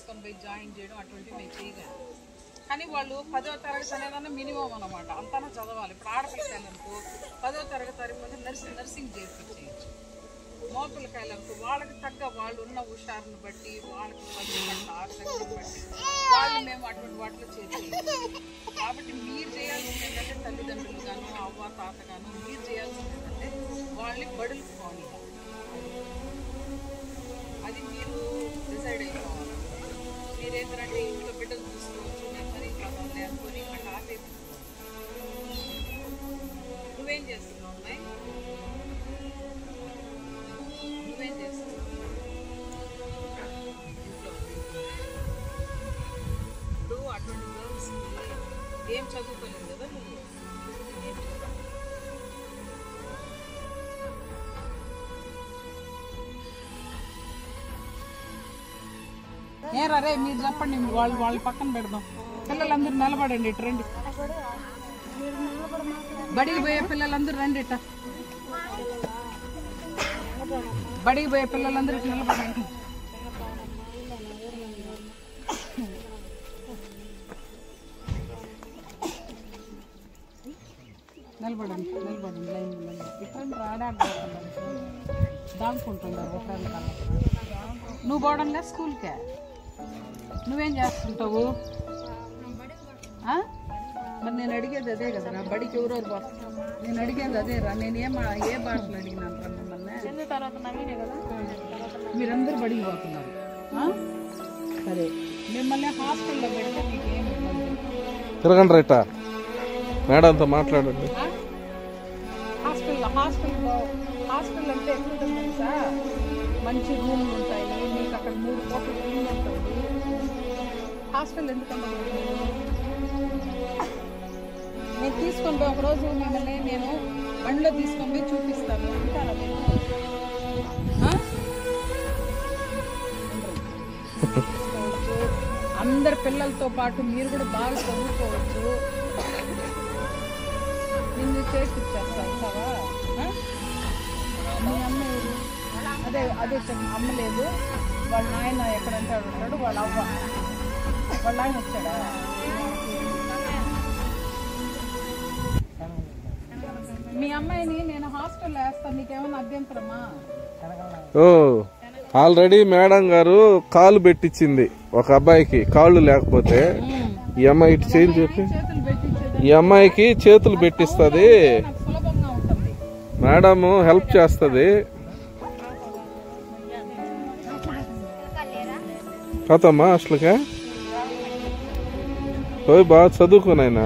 తీసుకొని పోయి జాయిన్ చేయడం అటువంటివి మేము చేయగలం. కానీ వాళ్ళు 10వ తరగతి అనేదన్నా మినిమం అనమాట, అంతా చదవాలి. ఇప్పుడు ఆడపిల్లకాయలకు 10వ తరగతి అయిపోతే నర్సింగ్ చేయించవచ్చు. మోపిల్లకాయలకు వాళ్ళకి తగ్గ వాళ్ళు ఉన్న హుషారుని బట్టి వాళ్ళకి ఆసక్తిని బట్టి వాళ్ళు మేము అటువంటి వాటిలో చేర్చేయాలి. కాబట్టి మీరు చేయాల్సింది ఏంటంటే తల్లిదండ్రులు గాను అవ్వ తాత గాను మీరు చేయాల్సింది ఏంటంటే వాళ్ళని బడులకు పోనీ, అది మీరు డిసైడ్ అయిపోవాలి. మీరేంటంటే ఇంట్లో బిడ్డలు చూసుకోవచ్చు, నేను మరి కావాలి అనుకొని అట్లా ఆపేది. నువ్వేం చేస్తున్నావు అమ్మాయి? నువ్వేం చేస్తున్నావు ఇంట్లో? ఇప్పుడు అటువంటి గర్ల్స్ ఏం చదువుకోలేదు కదా నువ్వు, ఏరా రే మీరు చెప్పండి, వాళ్ళ పక్కన పెడదాం. పిల్లలందరూ నిలబడండి, ఇటు రండి. బడికి పోయే పిల్లలందరూ రండి, ఇట బడికి పోయే పిల్లలందరూ ఇటు నిలబడండి. నిలబడండి లైన్ ఇటు ఆడాడుతున్నారు, దాడుకుంటున్నారు ఒకరి కల్లా. నువ్వు పోవడంలే స్కూల్కే? నువ్వేం చేస్తుంటావు? మరి నేను అడిగేది అదే కదరా, బడికి ఎవరెవరు పోతారు? నేను అడిగేది అదేరా. నేను ఏ భాషలో అడిగినాను రా మిమ్మల్ని? మీరందరూ బడికి పోతున్నారు, సరే. మిమ్మల్ని హాస్టల్లో పెడితే మీకు ఏమి ఇబ్బంది? తిరగండి రైటా మేడంతో మాట్లాడండి. హాస్టల్ అంటే ఎట్లుంటుంది తెలుసా? మంచి రూమ్లు ఉంటాయి, మీకు అక్కడ 3 పూటల రూమ్ ఉంటుంది. హాస్టల్ ఎందుకంటే నేను తీసుకొని పోయి ఒకరోజు మిమ్మల్ని నేను బండిలో తీసుకొని పోయి చూపిస్తాను, ఉంటారా మీరు? అందరి పిల్లలతో పాటు మీరు కూడా బాగా చదువుకోవచ్చు. నిన్ను చేసిచ్చేస్తావా? మీ అమ్మ అదే అమ్మ లేదు, వాళ్ళ నాయన ఎక్కడంటే ఉంటాడు, వాళ్ళ అవ్వ వాళ్ళ ఆయన వచ్చాడా? మీ అమ్మాయిని నేను హాస్టల్లో వేస్తాను, నీకేమైనా అభ్యంతరమా? ఓ ఆల్రెడీ మేడం గారు కాలు పెట్టించింది ఒక అబ్బాయికి, కాళ్ళు లేకపోతే. ఈ అమ్మాయి ఇటు చేంజ్ చెప్పి ఈ అమ్మాయికి చేతులు పెట్టిస్తుంది, మేడం హెల్ప్ చేస్తుంది. కదమ్మా అసలుగా పోయి బాగా చదువుకున్నాయినా.